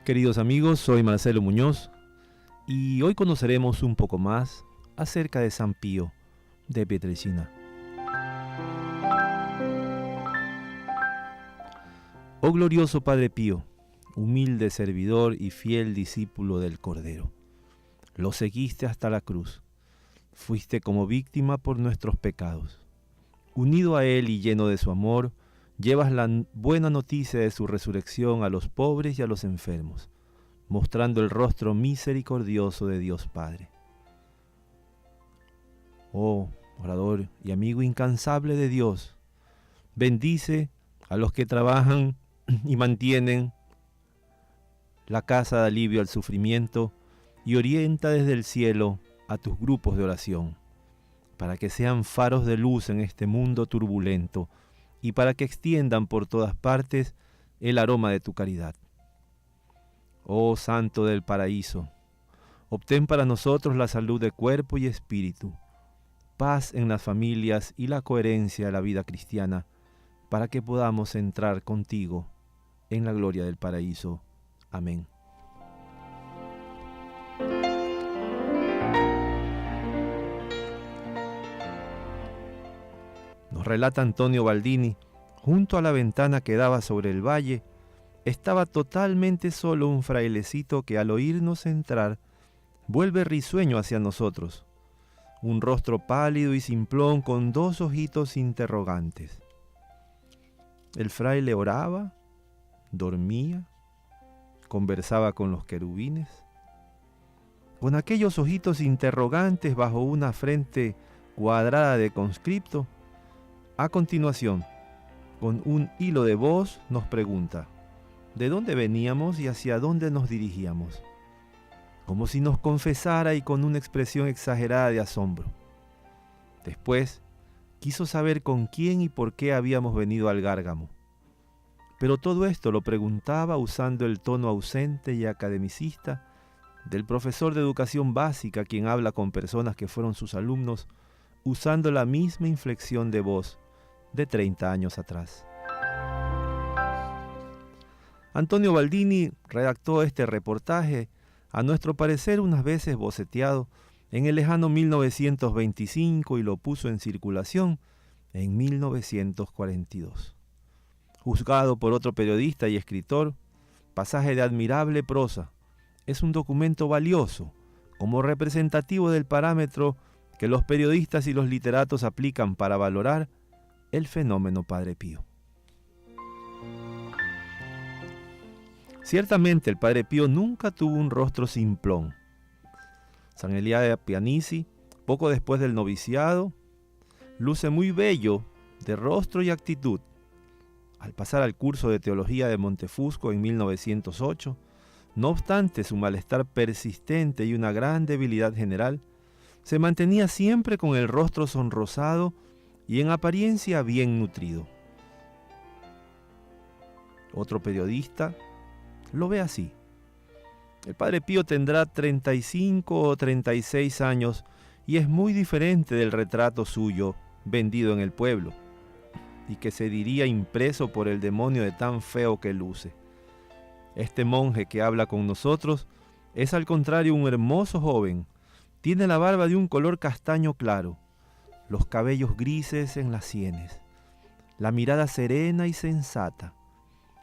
Queridos amigos, soy Marcelo Muñoz y hoy conoceremos un poco más acerca de San Pío de Pietrelcina. Oh glorioso Padre Pío, humilde servidor y fiel discípulo del Cordero, lo seguiste hasta la cruz, fuiste como víctima por nuestros pecados. Unido a Él y lleno de su amor, llevas la buena noticia de su resurrección a los pobres y a los enfermos, mostrando el rostro misericordioso de Dios Padre. Oh, orador y amigo incansable de Dios, bendice a los que trabajan y mantienen la casa de alivio al sufrimiento y orienta desde el cielo a tus grupos de oración, para que sean faros de luz en este mundo turbulento y para que extiendan por todas partes el aroma de tu caridad. Oh Santo del Paraíso, obtén para nosotros la salud de cuerpo y espíritu, paz en las familias y la coherencia de la vida cristiana, para que podamos entrar contigo en la gloria del paraíso. Amén. Nos relata Antonio Baldini, junto a la ventana que daba sobre el valle, estaba totalmente solo un frailecito que al oírnos entrar, vuelve risueño hacia nosotros, un rostro pálido y simplón con dos ojitos interrogantes. El fraile oraba, dormía, conversaba con los querubines. Con aquellos ojitos interrogantes bajo una frente cuadrada de conscripto, a continuación, con un hilo de voz nos pregunta ¿de dónde veníamos y hacia dónde nos dirigíamos? Como si nos confesara y con una expresión exagerada de asombro. Después, quiso saber con quién y por qué habíamos venido al Gárgamo. Pero todo esto lo preguntaba usando el tono ausente y academicista del profesor de educación básica quien habla con personas que fueron sus alumnos, usando la misma inflexión de voz de 30 años atrás. Antonio Baldini redactó este reportaje, a nuestro parecer unas veces boceteado, en el lejano 1925 y lo puso en circulación en 1942. Juzgado por otro periodista y escritor, pasaje de admirable prosa, es un documento valioso como representativo del parámetro que los periodistas y los literatos aplican para valorar el fenómeno Padre Pío. Ciertamente el Padre Pío nunca tuvo un rostro simplón. San Eliade Pianici, poco después del noviciado, luce muy bello de rostro y actitud. Al pasar al curso de teología de Montefusco en 1908, no obstante su malestar persistente y una gran debilidad general, se mantenía siempre con el rostro sonrosado y en apariencia bien nutrido. Otro periodista lo ve así. El Padre Pío tendrá 35 o 36 años y es muy diferente del retrato suyo vendido en el pueblo y que se diría impreso por el demonio de tan feo que luce. Este monje que habla con nosotros es al contrario un hermoso joven. Tiene la barba de un color castaño claro, los cabellos grises en las sienes, la mirada serena y sensata,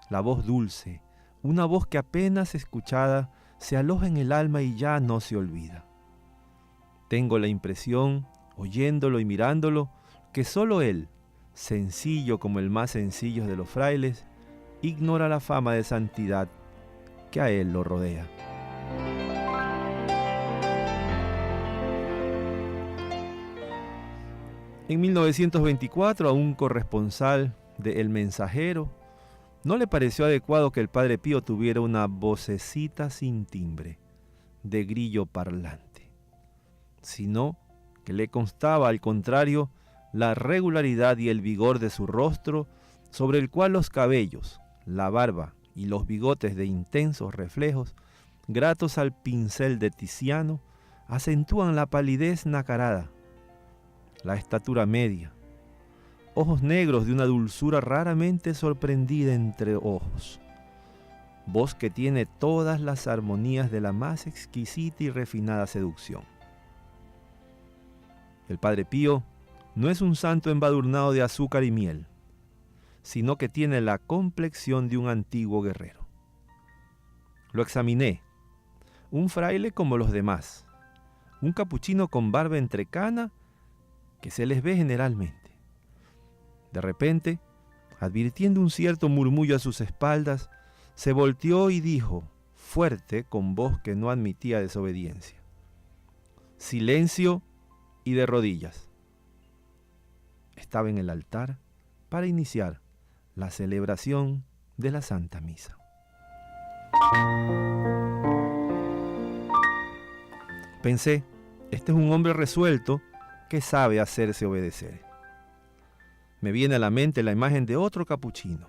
la voz dulce, una voz que apenas escuchada se aloja en el alma y ya no se olvida. Tengo la impresión, oyéndolo y mirándolo, que solo él, sencillo como el más sencillo de los frailes, ignora la fama de santidad que a él lo rodea. En 1924, a un corresponsal de El Mensajero no le pareció adecuado que el Padre Pío tuviera una vocecita sin timbre, de grillo parlante, sino que le constaba, al contrario, la regularidad y el vigor de su rostro, sobre el cual los cabellos, la barba y los bigotes de intensos reflejos, gratos al pincel de Tiziano, acentúan la palidez nacarada, la estatura media, ojos negros de una dulzura raramente sorprendida entre ojos, voz que tiene todas las armonías de la más exquisita y refinada seducción. El Padre Pío no es un santo embadurnado de azúcar y miel, sino que tiene la complexión de un antiguo guerrero. Lo examiné. Un fraile como los demás, un capuchino con barba entrecana que se les ve generalmente. De repente, advirtiendo un cierto murmullo a sus espaldas, se volteó y dijo, fuerte, con voz que no admitía desobediencia: silencio y de rodillas. Estaba en el altar para iniciar la celebración de la Santa Misa. Pensé, este es un hombre resuelto que sabe hacerse obedecer. Me viene a la mente la imagen de otro capuchino,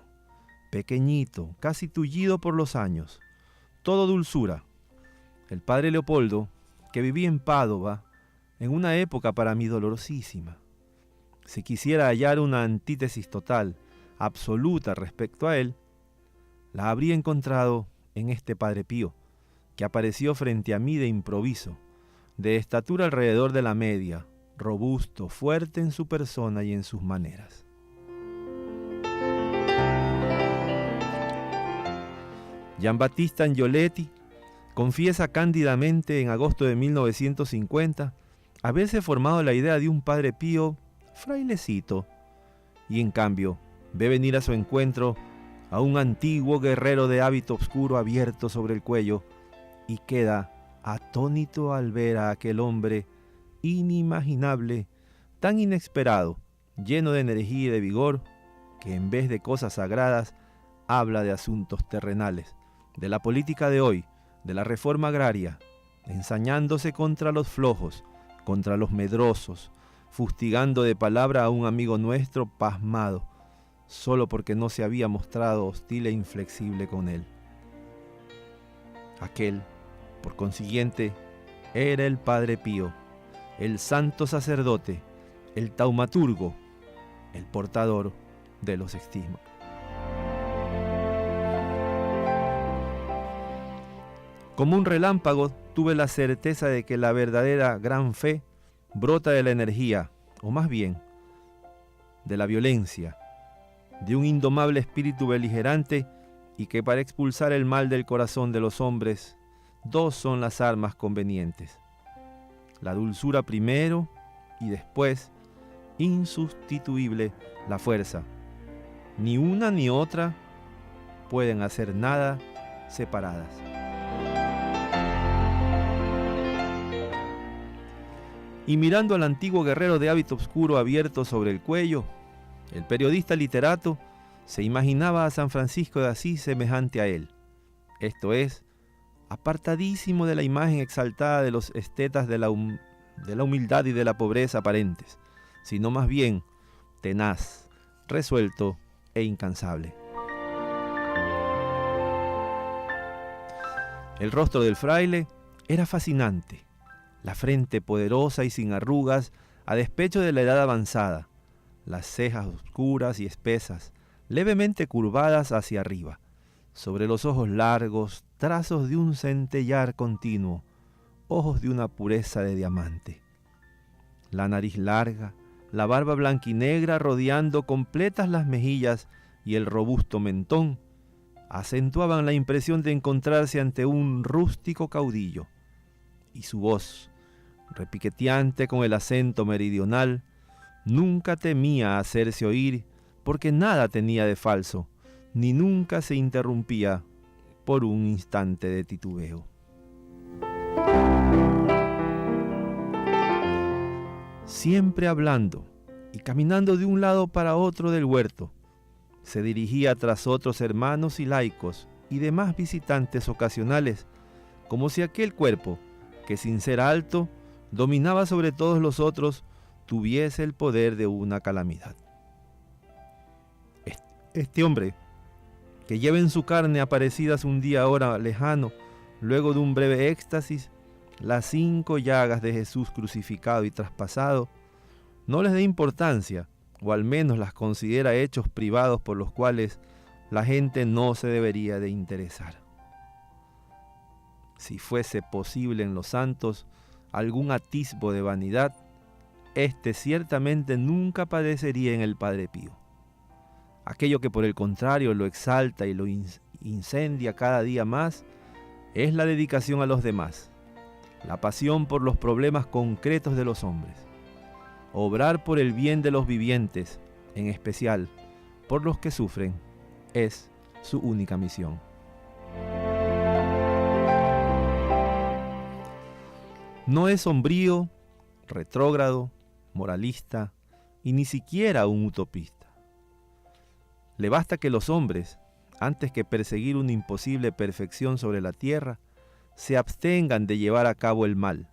pequeñito, casi tullido por los años, todo dulzura, el padre Leopoldo, que vivía en Padova en una época para mí dolorosísima. Si quisiera hallar una antítesis total, absoluta respecto a él, la habría encontrado en este Padre Pío, que apareció frente a mí de improviso, de estatura alrededor de la media, robusto, fuerte en su persona y en sus maneras. Giambattista Angioletti confiesa cándidamente en agosto de 1950 haberse formado la idea de un Padre Pío frailecito, y en cambio ve venir a su encuentro a un antiguo guerrero de hábito oscuro abierto sobre el cuello y queda atónito al ver a aquel hombre inimaginable, tan inesperado, lleno de energía y de vigor, que en vez de cosas sagradas habla de asuntos terrenales, de la política de hoy, de la reforma agraria, ensañándose contra los flojos, contra los medrosos, fustigando de palabra a un amigo nuestro pasmado, solo porque no se había mostrado hostil e inflexible con él. Aquel, por consiguiente, era el Padre Pío, el santo sacerdote, el taumaturgo, el portador de los estigmas. Como un relámpago, tuve la certeza de que la verdadera gran fe brota de la energía, o más bien, de la violencia, de un indomable espíritu beligerante, y que para expulsar el mal del corazón de los hombres, dos son las armas convenientes: la dulzura primero y después, insustituible, la fuerza. Ni una ni otra pueden hacer nada separadas. Y mirando al antiguo guerrero de hábito oscuro abierto sobre el cuello, el periodista literato se imaginaba a San Francisco de Asís semejante a él, esto es, apartadísimo de la imagen exaltada de los estetas de la humildad y de la pobreza aparentes, sino más bien tenaz, resuelto e incansable. El rostro del fraile era fascinante, la frente poderosa y sin arrugas a despecho de la edad avanzada, las cejas oscuras y espesas, levemente curvadas hacia arriba, sobre los ojos largos, trazos de un centellar continuo, ojos de una pureza de diamante. La nariz larga, la barba blanquinegra rodeando completas las mejillas y el robusto mentón, acentuaban la impresión de encontrarse ante un rústico caudillo, y su voz, repiqueteante con el acento meridional, nunca temía hacerse oír porque nada tenía de falso, ni nunca se interrumpía por un instante de titubeo. Siempre hablando y caminando de un lado para otro del huerto, se dirigía tras otros hermanos y laicos y demás visitantes ocasionales, como si aquel cuerpo, que sin ser alto, dominaba sobre todos los otros, tuviese el poder de una calamidad. Este hombre, que lleva en su carne aparecidas un día ahora lejano, luego de un breve éxtasis, las 5 llagas de Jesús crucificado y traspasado, no les da importancia, o al menos las considera hechos privados por los cuales la gente no se debería de interesar. si fuese posible en los santos algún atisbo de vanidad, éste ciertamente nunca padecería en el Padre Pío. Aquello que por el contrario lo exalta y lo incendia cada día más es la dedicación a los demás, la pasión por los problemas concretos de los hombres, obrar por el bien de los vivientes, en especial por los que sufren, es su única misión. No es sombrío, retrógrado, moralista y ni siquiera un utopista. Le basta que los hombres, antes que perseguir una imposible perfección sobre la tierra, se abstengan de llevar a cabo el mal,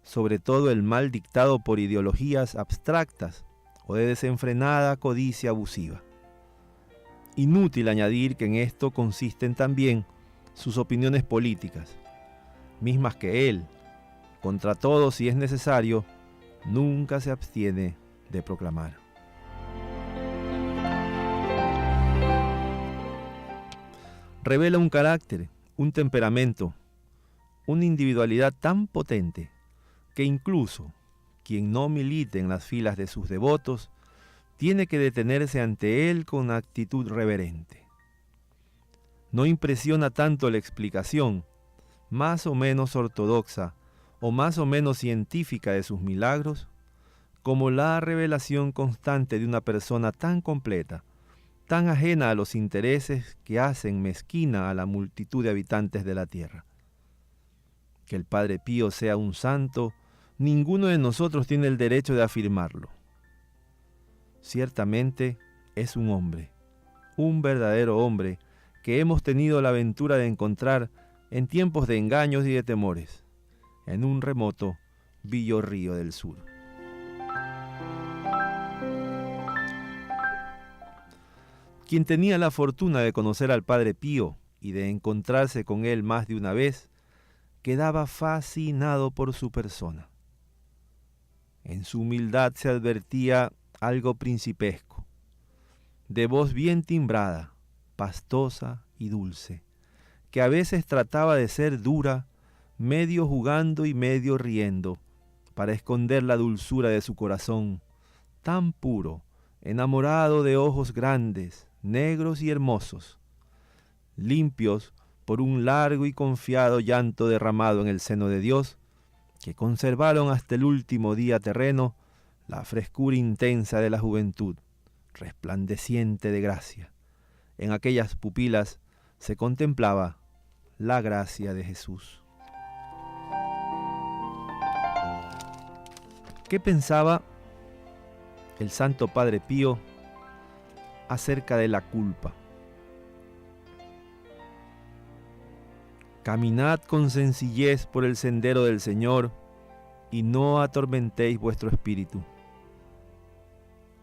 sobre todo el mal dictado por ideologías abstractas o de desenfrenada codicia abusiva. Inútil añadir que en esto consisten también sus opiniones políticas, mismas que él, contra todo si es necesario, nunca se abstiene de proclamar. Revela un carácter, un temperamento, una individualidad tan potente que incluso quien no milite en las filas de sus devotos tiene que detenerse ante él con actitud reverente. No impresiona tanto la explicación, más o menos ortodoxa o más o menos científica de sus milagros, como la revelación constante de una persona tan completa, tan ajena a los intereses que hacen mezquina a la multitud de habitantes de la tierra. Que el Padre Pío sea un santo, ninguno de nosotros tiene el derecho de afirmarlo. Ciertamente es un hombre, un verdadero hombre, que hemos tenido la ventura de encontrar en tiempos de engaños y de temores, en un remoto Villorrío del Sur. Quien tenía la fortuna de conocer al Padre Pío y de encontrarse con él más de una vez, quedaba fascinado por su persona. En su humildad se advertía algo principesco, de voz bien timbrada, pastosa y dulce, que a veces trataba de ser dura, medio jugando y medio riendo, para esconder la dulzura de su corazón, tan puro, enamorado de ojos grandes, negros y hermosos, limpios por un largo y confiado llanto derramado en el seno de Dios, que conservaron hasta el último día terreno la frescura intensa de la juventud, resplandeciente de gracia. En aquellas pupilas se contemplaba la gracia de Jesús. ¿Qué pensaba el Santo Padre Pío acerca de la culpa? Caminad con sencillez por el sendero del Señor y no atormentéis vuestro espíritu.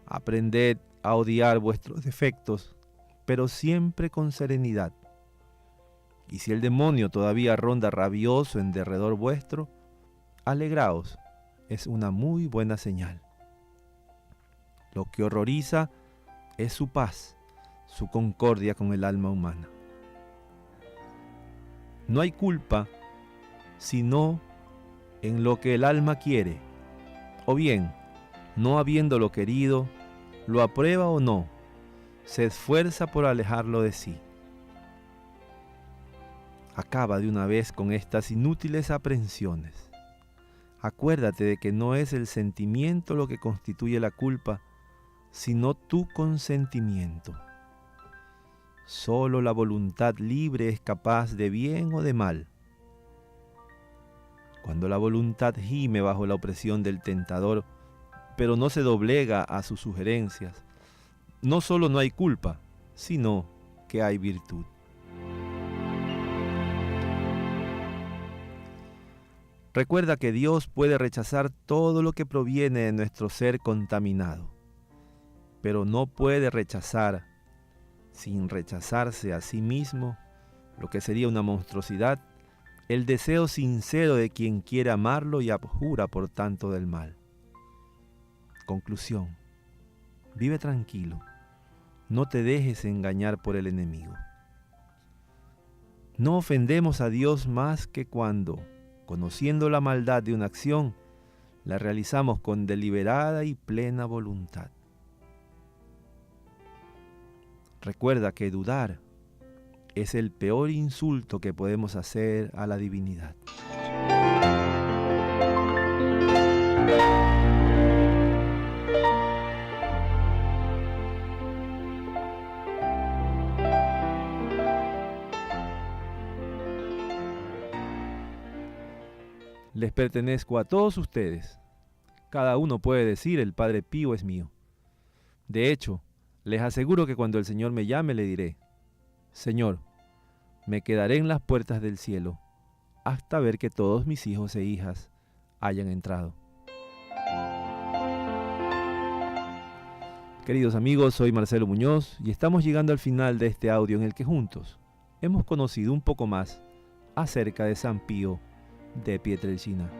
Aprended a odiar vuestros defectos, pero siempre con serenidad. Y si el demonio todavía ronda rabioso en derredor vuestro, alegraos, es una muy buena señal. Lo que horroriza es su paz, su concordia con el alma humana. No hay culpa sino en lo que el alma quiere, o bien, no habiéndolo querido, lo aprueba o no, se esfuerza por alejarlo de sí. Acaba de una vez con estas inútiles aprensiones. Acuérdate de que no es el sentimiento lo que constituye la culpa, sino tu consentimiento. Solo la voluntad libre es capaz de bien o de mal. Cuando la voluntad gime bajo la opresión del tentador, pero no se doblega a sus sugerencias, no solo no hay culpa, sino que hay virtud. Recuerda que Dios puede rechazar todo lo que proviene de nuestro ser contaminado, pero no puede rechazar, sin rechazarse a sí mismo, lo que sería una monstruosidad, el deseo sincero de quien quiere amarlo y abjura por tanto del mal. Conclusión: vive tranquilo, no te dejes engañar por el enemigo. No ofendemos a Dios más que cuando, conociendo la maldad de una acción, la realizamos con deliberada y plena voluntad. Recuerda que dudar es el peor insulto que podemos hacer a la divinidad. Les pertenezco a todos ustedes. Cada uno puede decir, el Padre Pío es mío. De hecho, les aseguro que cuando el Señor me llame le diré, Señor, me quedaré en las puertas del cielo hasta ver que todos mis hijos e hijas hayan entrado. Queridos amigos, soy Marcelo Muñoz y estamos llegando al final de este audio en el que juntos hemos conocido un poco más acerca de San Pío de Pietrelcina.